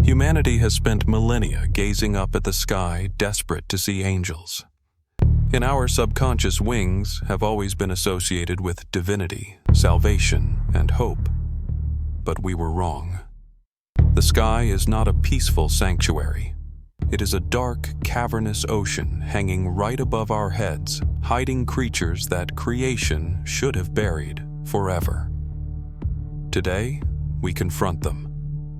Humanity has spent millennia gazing up at the sky, desperate to see angels. In our subconscious, wings have always been associated with divinity, salvation, and hope. But we were wrong. The sky is not a peaceful sanctuary. It is a dark, cavernous ocean hanging right above our heads, hiding creatures that creation should have buried forever. Today, we confront them.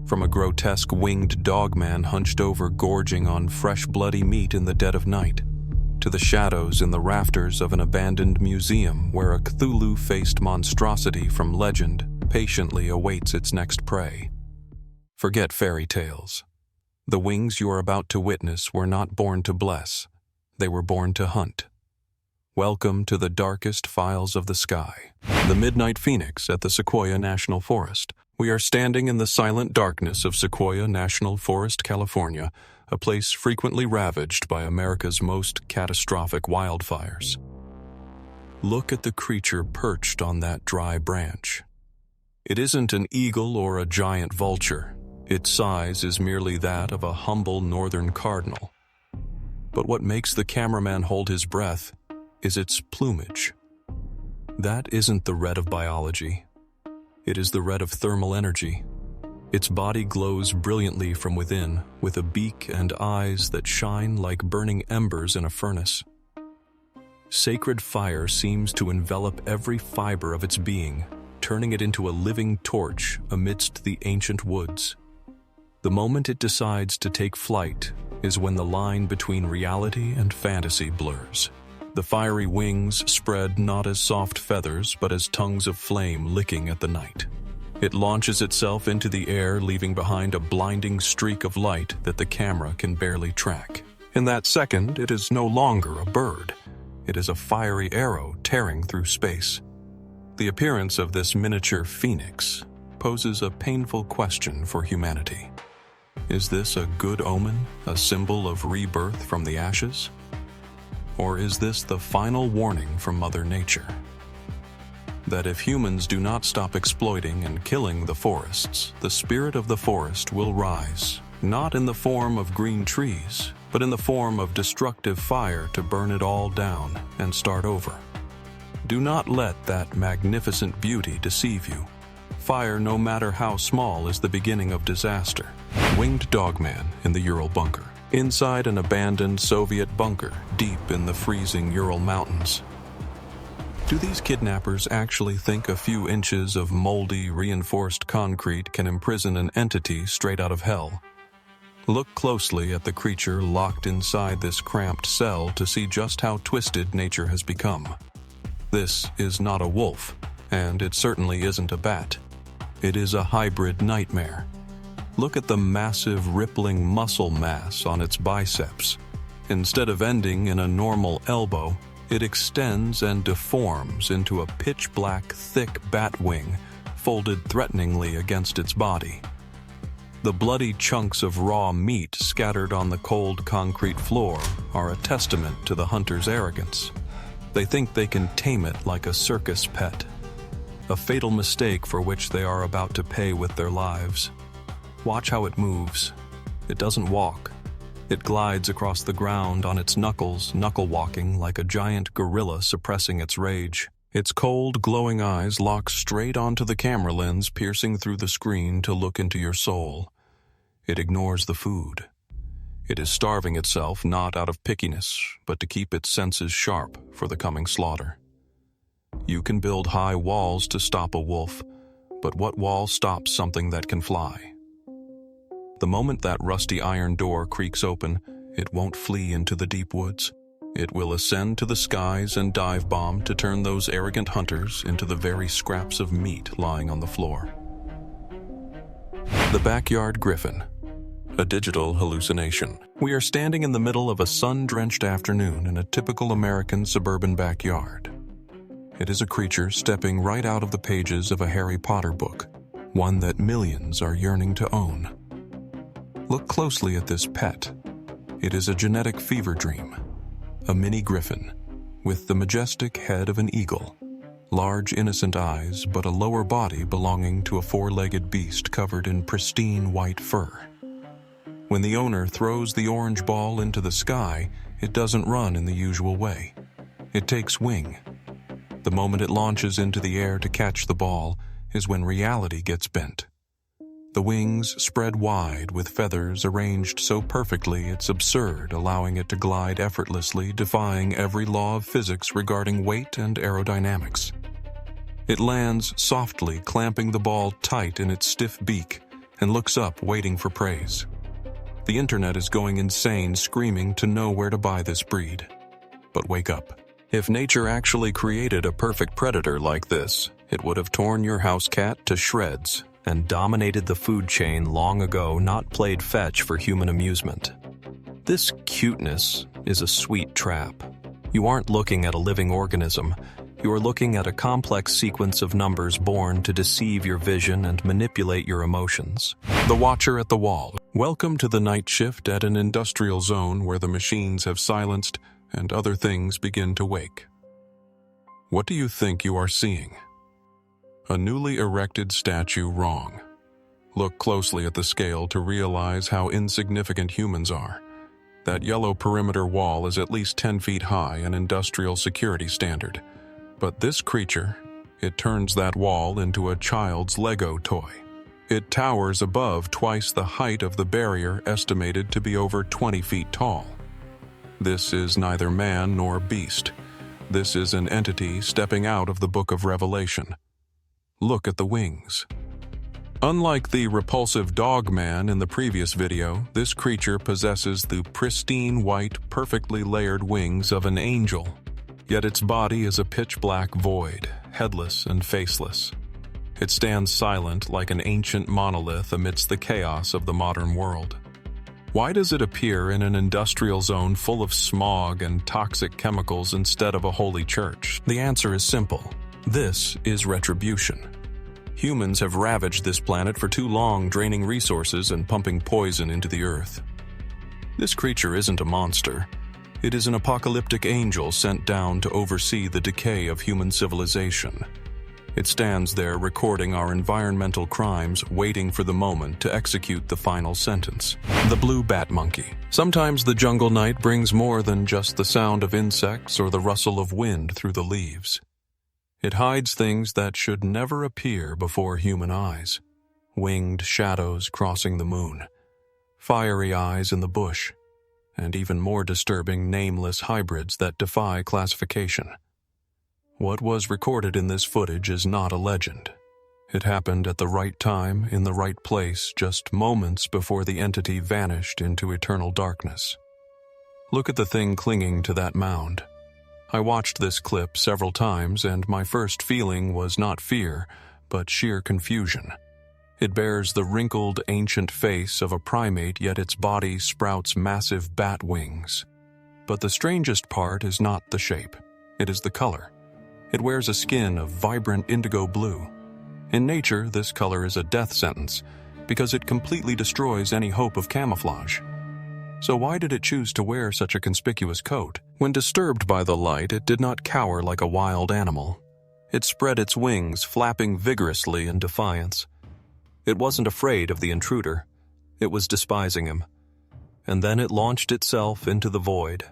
From a grotesque winged dogman hunched over gorging on fresh bloody meat in the dead of night, to the shadows in the rafters of an abandoned museum where a Cthulhu-faced monstrosity from legend patiently awaits its next prey. Forget fairy tales. The wings you are about to witness were not born to bless. They were born to hunt. Welcome to the darkest files of the sky. The Midnight Phoenix at the Sequoia National Forest. We are standing in the silent darkness of Sequoia National Forest, California, a place frequently ravaged by America's most catastrophic wildfires. Look at the creature perched on that dry branch. It isn't an eagle or a giant vulture. Its size is merely that of a humble northern cardinal. But what makes the cameraman hold his breath is its plumage. That isn't the red of biology. It is the red of thermal energy. Its body glows brilliantly from within, with a beak and eyes that shine like burning embers in a furnace. Sacred fire seems to envelop every fiber of its being, turning it into a living torch amidst the ancient woods. The moment it decides to take flight is when the line between reality and fantasy blurs. The fiery wings spread not as soft feathers, but as tongues of flame licking at the night. It launches itself into the air, leaving behind a blinding streak of light that the camera can barely track. In that second, it is no longer a bird. It is a fiery arrow tearing through space. The appearance of this miniature phoenix poses a painful question for humanity. Is this a good omen, a symbol of rebirth from the ashes? Or is this the final warning from Mother Nature? That if humans do not stop exploiting and killing the forests, the spirit of the forest will rise, not in the form of green trees, but in the form of destructive fire to burn it all down and start over. Do not let that magnificent beauty deceive you. Fire, no matter how small, is the beginning of disaster. Winged Dogman in the Ural bunker. Inside an abandoned Soviet bunker deep in the freezing Ural mountains. Do these kidnappers actually think a few inches of moldy, reinforced concrete can imprison an entity straight out of hell? Look closely at the creature locked inside this cramped cell to see just how twisted nature has become. This is not a wolf, and it certainly isn't a bat. It is a hybrid nightmare. Look at the massive rippling muscle mass on its biceps. Instead of ending in a normal elbow, it extends and deforms into a pitch-black, thick bat wing folded threateningly against its body. The bloody chunks of raw meat scattered on the cold concrete floor are a testament to the hunter's arrogance. They think they can tame it like a circus pet. A fatal mistake for which they are about to pay with their lives. Watch how it moves. It doesn't walk. It glides across the ground on its knuckles, knuckle-walking like a giant gorilla suppressing its rage. Its cold, glowing eyes lock straight onto the camera lens, piercing through the screen to look into your soul. It ignores the food. It is starving itself not out of pickiness, but to keep its senses sharp for the coming slaughter. You can build high walls to stop a wolf, but what wall stops something that can fly? The moment that rusty iron door creaks open, it won't flee into the deep woods. It will ascend to the skies and dive bomb to turn those arrogant hunters into the very scraps of meat lying on the floor. The Backyard Griffin. A digital hallucination. We are standing in the middle of a sun-drenched afternoon in a typical American suburban backyard. It is a creature stepping right out of the pages of a Harry Potter book, one that millions are yearning to own. Look closely at this pet. It is a genetic fever dream. A mini griffin, with the majestic head of an eagle, large innocent eyes, but a lower body belonging to a four-legged beast covered in pristine white fur. When the owner throws the orange ball into the sky, it doesn't run in the usual way. It takes wing. The moment it launches into the air to catch the ball is when reality gets bent. The wings spread wide with feathers arranged so perfectly it's absurd, allowing it to glide effortlessly, defying every law of physics regarding weight and aerodynamics. It lands softly, clamping the ball tight in its stiff beak, and looks up, waiting for praise. The internet is going insane, screaming to know where to buy this breed. But wake up. If nature actually created a perfect predator like this, it would have torn your house cat to shreds and dominated the food chain long ago, not played fetch for human amusement. This cuteness is a sweet trap. You aren't looking at a living organism. You are looking at a complex sequence of numbers born to deceive your vision and manipulate your emotions. The Watcher at the Wall. Welcome to the night shift at an industrial zone where the machines have silenced and other things begin to wake. What do you think you are seeing? A newly erected statue wrong. Look closely at the scale to realize how insignificant humans are. That yellow perimeter wall is at least 10 feet high, an industrial security standard. But this creature, it turns that wall into a child's Lego toy. It towers above twice the height of the barrier, estimated to be over 20 feet tall. This is neither man nor beast. This is an entity stepping out of the Book of Revelation. Look at the wings. Unlike the repulsive dog man in the previous video, this creature possesses the pristine white, perfectly layered wings of an angel. Yet its body is a pitch-black void, headless and faceless. It stands silent like an ancient monolith amidst the chaos of the modern world. Why does it appear in an industrial zone full of smog and toxic chemicals instead of a holy church? The answer is simple. This is retribution. Humans have ravaged this planet for too long, draining resources and pumping poison into the earth. This creature isn't a monster. It is an apocalyptic angel sent down to oversee the decay of human civilization. It stands there recording our environmental crimes, waiting for the moment to execute the final sentence. The blue bat monkey. Sometimes the jungle night brings more than just the sound of insects or the rustle of wind through the leaves. It hides things that should never appear before human eyes. Winged shadows crossing the moon, fiery eyes in the bush, and even more disturbing nameless hybrids that defy classification. What was recorded in this footage is not a legend. It happened at the right time, in the right place, just moments before the entity vanished into eternal darkness. Look at the thing clinging to that mound. I watched this clip several times, and my first feeling was not fear, but sheer confusion. It bears the wrinkled, ancient face of a primate, yet its body sprouts massive bat wings. But the strangest part is not the shape. It is the color. It wears a skin of vibrant indigo blue. In nature, this color is a death sentence, because it completely destroys any hope of camouflage. So why did it choose to wear such a conspicuous coat? When disturbed by the light, it did not cower like a wild animal. It spread its wings, flapping vigorously in defiance. It wasn't afraid of the intruder. It was despising him. And then it launched itself into the void.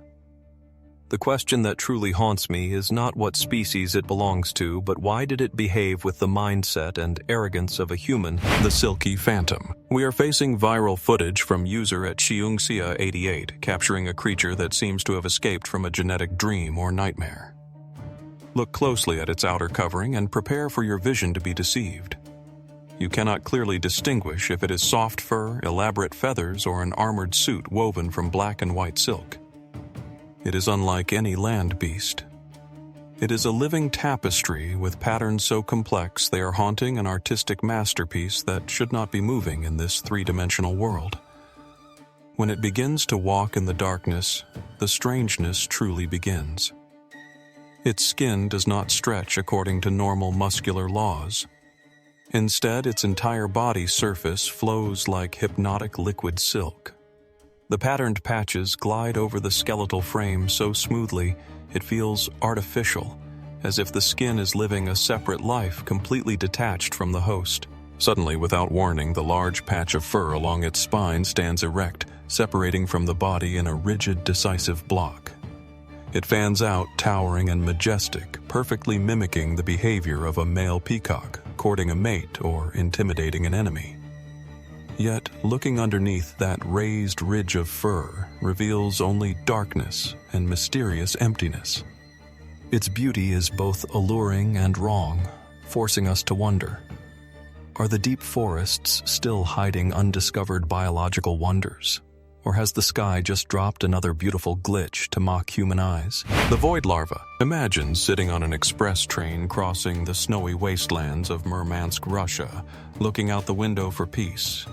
The question that truly haunts me is not what species it belongs to, but why did it behave with the mindset and arrogance of a human? The Silky Phantom. We are facing viral footage from user at Xiungxia88, capturing a creature that seems to have escaped from a genetic dream or nightmare. Look closely at its outer covering and prepare for your vision to be deceived. You cannot clearly distinguish if it is soft fur, elaborate feathers, or an armored suit woven from black and white silk. It is unlike any land beast. It is a living tapestry with patterns so complex they are haunting an artistic masterpiece that should not be moving in this three-dimensional world. When it begins to walk in the darkness, the strangeness truly begins. Its skin does not stretch according to normal muscular laws. Instead, its entire body surface flows like hypnotic liquid silk. The patterned patches glide over the skeletal frame so smoothly it feels artificial, as if the skin is living a separate life completely detached from the host. Suddenly, without warning, the large patch of fur along its spine stands erect, separating from the body in a rigid, decisive block. It fans out, towering and majestic, perfectly mimicking the behavior of a male peacock courting a mate or intimidating an enemy. Yet, looking underneath that raised ridge of fur reveals only darkness and mysterious emptiness. Its beauty is both alluring and wrong, forcing us to wonder. Are the deep forests still hiding undiscovered biological wonders? Or has the sky just dropped another beautiful glitch to mock human eyes? The void larva. Imagine sitting on an express train crossing the snowy wastelands of Murmansk, Russia, looking out the window for peace.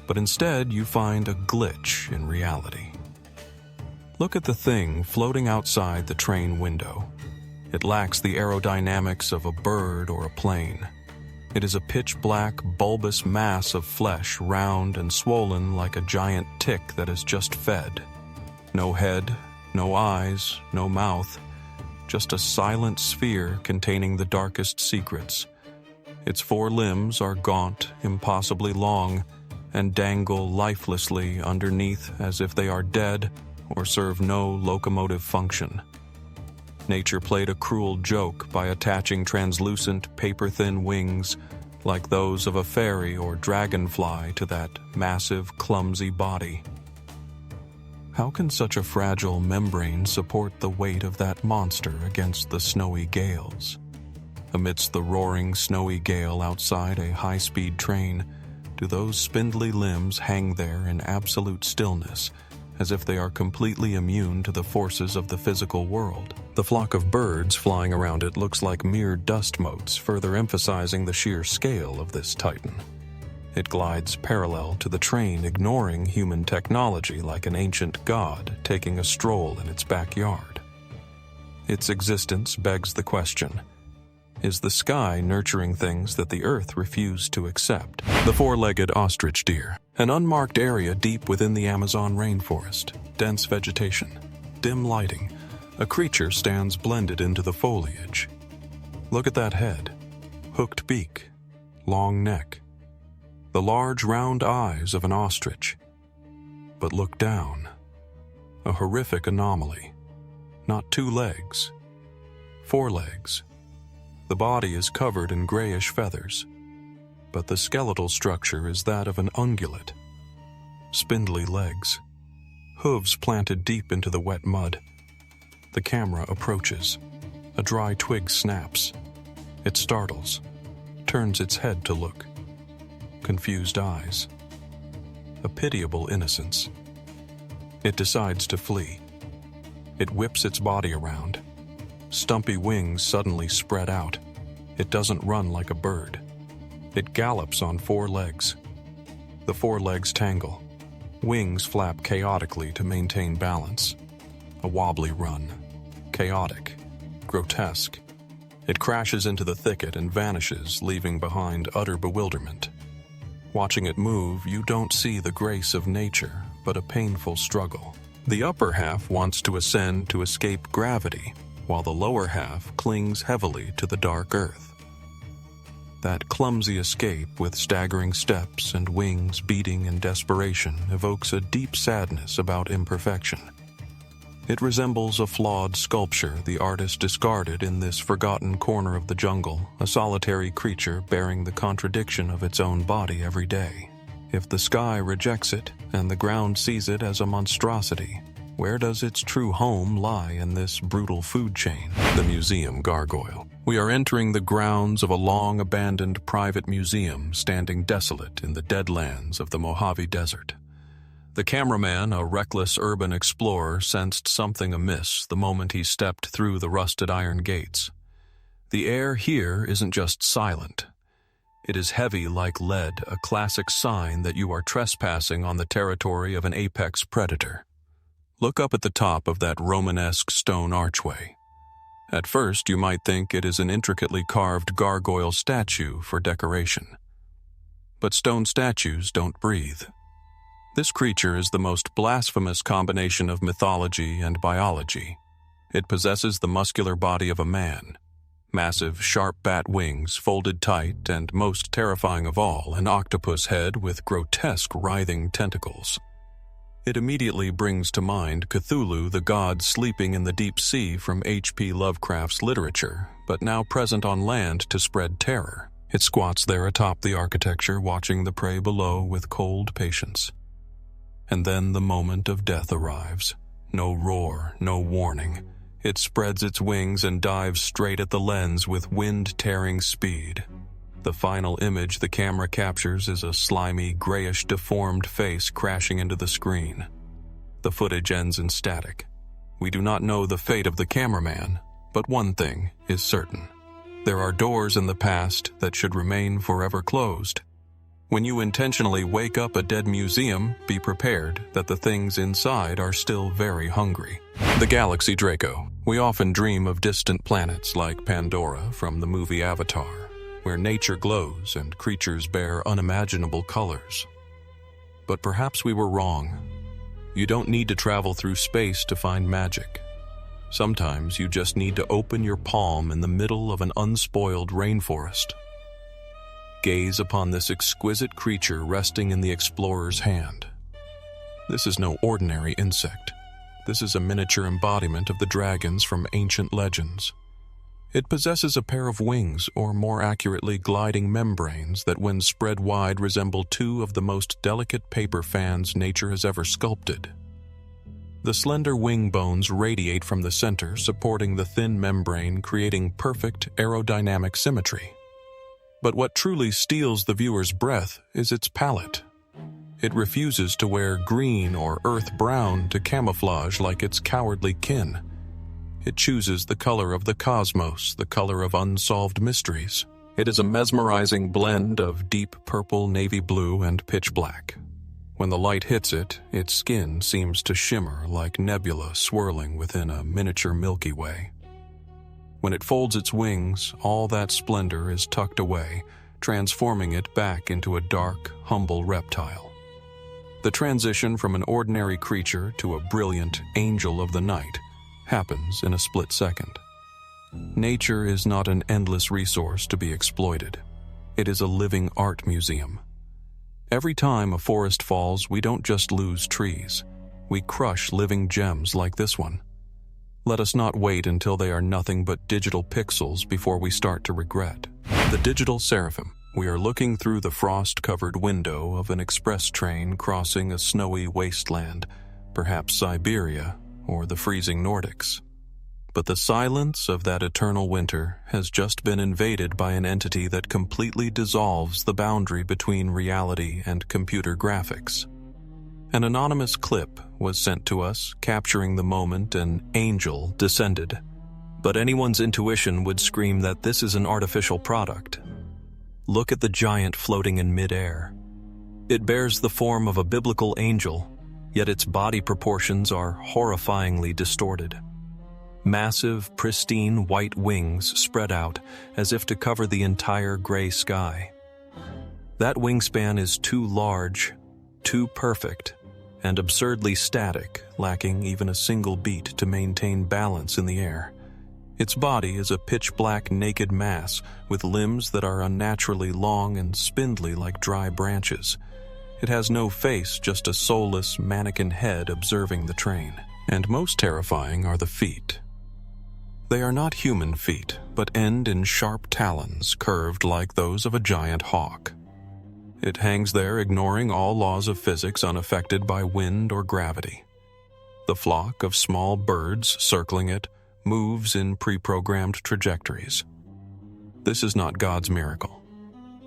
But instead you find a glitch in reality. Look at the thing floating outside the train window. It lacks the aerodynamics of a bird or a plane. It is a pitch-black, bulbous mass of flesh, round and swollen like a giant tick that is just fed. No head, no eyes, no mouth, just a silent sphere containing the darkest secrets. Its 4 limbs are gaunt, impossibly long, and dangle lifelessly underneath as if they are dead or serve no locomotive function. Nature played a cruel joke by attaching translucent, paper-thin wings like those of a fairy or dragonfly to that massive, clumsy body. How can such a fragile membrane support the weight of that monster against the snowy gales? Amidst the roaring, snowy gale outside a high-speed train, do those spindly limbs hang there in absolute stillness, as if they are completely immune to the forces of the physical world? The flock of birds flying around it looks like mere dust motes, further emphasizing the sheer scale of this titan. It glides parallel to the train, ignoring human technology like an ancient god taking a stroll in its backyard. Its existence begs the question: is the sky nurturing things that the earth refused to accept? The 4-legged ostrich-deer, an unmarked area deep within the Amazon rainforest, dense vegetation, dim lighting. A creature stands blended into the foliage. Look at that head, hooked beak, long neck, the large round eyes of an ostrich. But look down. A horrific anomaly. Not 2 legs, 4 legs. The body is covered in grayish feathers, but the skeletal structure is that of an ungulate. Spindly legs, hooves planted deep into the wet mud. The camera approaches. A dry twig snaps. It startles, turns its head to look. Confused eyes. A pitiable innocence. It decides to flee. It whips its body around. Stumpy wings suddenly spread out. It doesn't run like a bird. It gallops on 4 legs. The 4 legs tangle. Wings flap chaotically to maintain balance. A wobbly run. Chaotic. Grotesque. It crashes into the thicket and vanishes, leaving behind utter bewilderment. Watching it move, you don't see the grace of nature, but a painful struggle. The upper half wants to ascend to escape gravity, while the lower half clings heavily to the dark earth. That clumsy escape, with staggering steps and wings beating in desperation, evokes a deep sadness about imperfection. It resembles a flawed sculpture the artist discarded in this forgotten corner of the jungle, a solitary creature bearing the contradiction of its own body every day. If the sky rejects it, and the ground sees it as a monstrosity, where does its true home lie in this brutal food chain? The museum Gargoyle. We are entering the grounds of a long-abandoned private museum standing desolate in the deadlands of the Mojave Desert. The cameraman, a reckless urban explorer, sensed something amiss the moment he stepped through the rusted iron gates. The air here isn't just silent. It is heavy like lead, a classic sign that you are trespassing on the territory of an apex predator. Look up at the top of that Romanesque stone archway. At first, you might think it is an intricately carved gargoyle statue for decoration. But stone statues don't breathe. This creature is the most blasphemous combination of mythology and biology. It possesses the muscular body of a man, massive, sharp bat wings folded tight, and most terrifying of all, an octopus head with grotesque writhing tentacles. It immediately brings to mind Cthulhu, the god sleeping in the deep sea from H.P. Lovecraft's literature, but now present on land to spread terror. It squats there atop the architecture, watching the prey below with cold patience. And then the moment of death arrives. No roar, no warning. It spreads its wings and dives straight at the lens with wind-tearing speed. The final image the camera captures is a slimy, grayish, deformed face crashing into the screen. The footage ends in static. We do not know the fate of the cameraman, but one thing is certain. There are doors in the past that should remain forever closed. When you intentionally wake up a dead museum, be prepared that the things inside are still very hungry. The Galaxy Draco. We often dream of distant planets like Pandora from the movie Avatar, where nature glows and creatures bear unimaginable colors. But perhaps we were wrong. You don't need to travel through space to find magic. Sometimes you just need to open your palm in the middle of an unspoiled rainforest. Gaze upon this exquisite creature resting in the explorer's hand. This is no ordinary insect. This is a miniature embodiment of the dragons from ancient legends. It possesses a pair of wings, or more accurately gliding membranes, that when spread wide resemble two of the most delicate paper fans nature has ever sculpted. The slender wing bones radiate from the center, supporting the thin membrane, creating perfect aerodynamic symmetry. But what truly steals the viewer's breath is its palette. It refuses to wear green or earth brown to camouflage like its cowardly kin. It chooses the color of the cosmos, the color of unsolved mysteries. It is a mesmerizing blend of deep purple, navy blue, and pitch black. When the light hits it, its skin seems to shimmer like nebula swirling within a miniature Milky Way. When it folds its wings, all that splendor is tucked away, transforming it back into a dark, humble reptile. The transition from an ordinary creature to a brilliant angel of the night happens in a split second. Nature is not an endless resource to be exploited. It is a living art museum. Every time a forest falls, we don't just lose trees. We crush living gems like this one. Let us not wait until they are nothing but digital pixels before we start to regret. The Digital Seraphim. We are looking through the frost-covered window of an express train crossing a snowy wasteland, perhaps Siberia or the freezing Nordics. But the silence of that eternal winter has just been invaded by an entity that completely dissolves the boundary between reality and computer graphics. An anonymous clip was sent to us, capturing the moment an angel descended. But anyone's intuition would scream that this is an artificial product. Look at the giant floating in midair. It bears the form of a biblical angel, yet its body proportions are horrifyingly distorted. Massive, pristine white wings spread out as if to cover the entire gray sky. That wingspan is too large, too perfect, and absurdly static, lacking even a single beat to maintain balance in the air. Its body is a pitch-black naked mass with limbs that are unnaturally long and spindly like dry branches. It has no face, just a soulless mannequin head observing the train. And most terrifying are the feet. They are not human feet, but end in sharp talons curved like those of a giant hawk. It hangs there, ignoring all laws of physics, unaffected by wind or gravity. The flock of small birds circling it moves in pre-programmed trajectories. This is not God's miracle.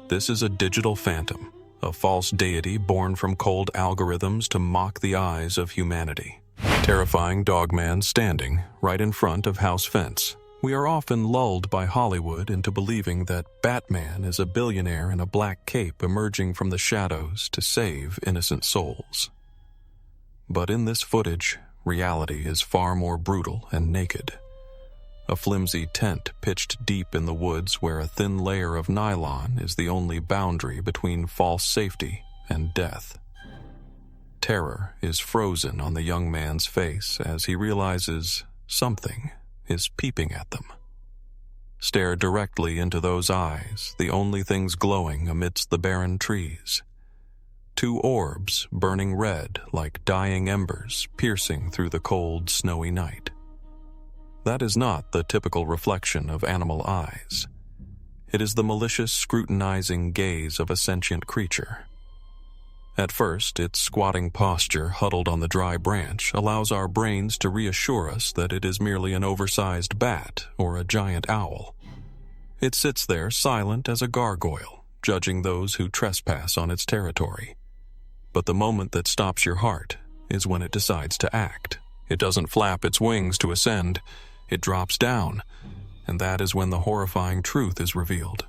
This is a digital phantom, a false deity born from cold algorithms to mock the eyes of humanity. Terrifying dogman standing right in front of house fence. We are often lulled by Hollywood into believing that Batman is a billionaire in a black cape emerging from the shadows to save innocent souls. But in this footage, reality is far more brutal and naked. A flimsy tent pitched deep in the woods where a thin layer of nylon is the only boundary between false safety and death. Terror is frozen on the young man's face as he realizes something is peeping at them. Stare directly into those eyes, the only things glowing amidst the barren trees. Two orbs burning red like dying embers piercing through the cold, snowy night. That is not the typical reflection of animal eyes. It is the malicious, scrutinizing gaze of a sentient creature. At first, its squatting posture huddled on the dry branch allows our brains to reassure us that it is merely an oversized bat or a giant owl. It sits there silent as a gargoyle, judging those who trespass on its territory. But the moment that stops your heart is when it decides to act. It doesn't flap its wings to ascend, it drops down, and that is when the horrifying truth is revealed.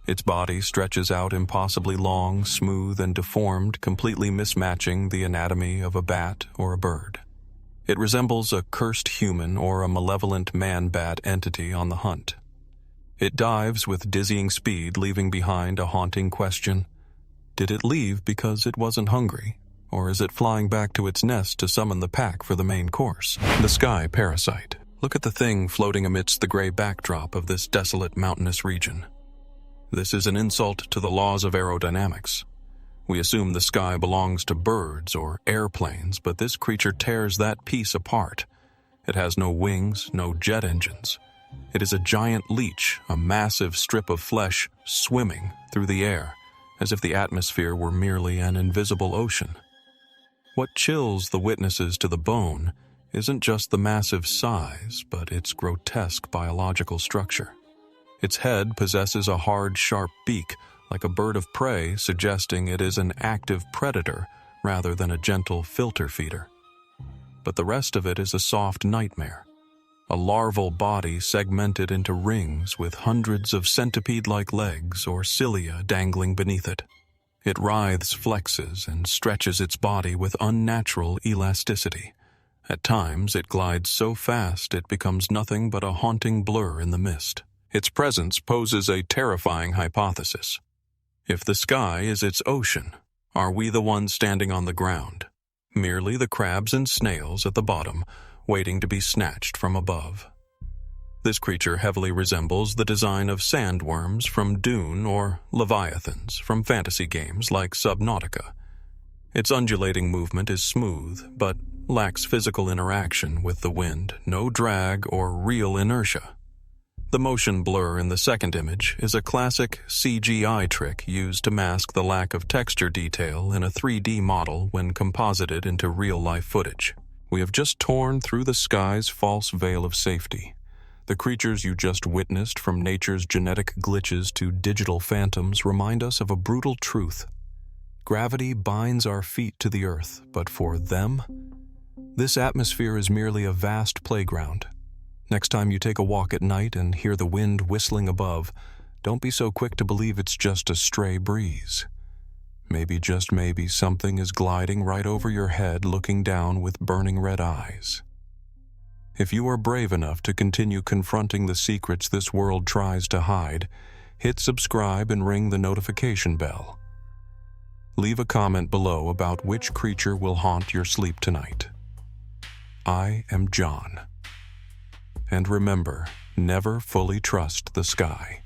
Its body stretches out impossibly long, smooth, and deformed, completely mismatching the anatomy of a bat or a bird. It resembles a cursed human or a malevolent man-bat entity on the hunt. It dives with dizzying speed, leaving behind a haunting question. Did it leave because it wasn't hungry, or is it flying back to its nest to summon the pack for the main course? The sky parasite. Look at the thing floating amidst the gray backdrop of this desolate mountainous region. This is an insult to the laws of aerodynamics. We assume the sky belongs to birds or airplanes, but this creature tears that piece apart. It has no wings, no jet engines. It is a giant leech, a massive strip of flesh swimming through the air, as if the atmosphere were merely an invisible ocean. What chills the witnesses to the bone isn't just the massive size, but its grotesque biological structure. Its head possesses a hard, sharp beak, like a bird of prey, suggesting it is an active predator rather than a gentle filter feeder. But the rest of it is a soft nightmare. A larval body segmented into rings with hundreds of centipede-like legs or cilia dangling beneath it. It writhes, flexes, and stretches its body with unnatural elasticity. At times, it glides so fast it becomes nothing but a haunting blur in the mist. Its presence poses a terrifying hypothesis. If the sky is its ocean, are we the ones standing on the ground? Merely the crabs and snails at the bottom, waiting to be snatched from above. This creature heavily resembles the design of sandworms from Dune or leviathans from fantasy games like Subnautica. Its undulating movement is smooth, but lacks physical interaction with the wind, no drag or real inertia. The motion blur in the second image is a classic CGI trick used to mask the lack of texture detail in a 3D model when composited into real-life footage. We have just torn through the sky's false veil of safety. The creatures you just witnessed, from nature's genetic glitches to digital phantoms, remind us of a brutal truth. Gravity binds our feet to the earth, but for them, this atmosphere is merely a vast playground. Next time you take a walk at night and hear the wind whistling above, don't be so quick to believe it's just a stray breeze. Maybe, just maybe, something is gliding right over your head, looking down with burning red eyes. If you are brave enough to continue confronting the secrets this world tries to hide, hit subscribe and ring the notification bell. Leave a comment below about which creature will haunt your sleep tonight. I am John. And remember, never fully trust the sky.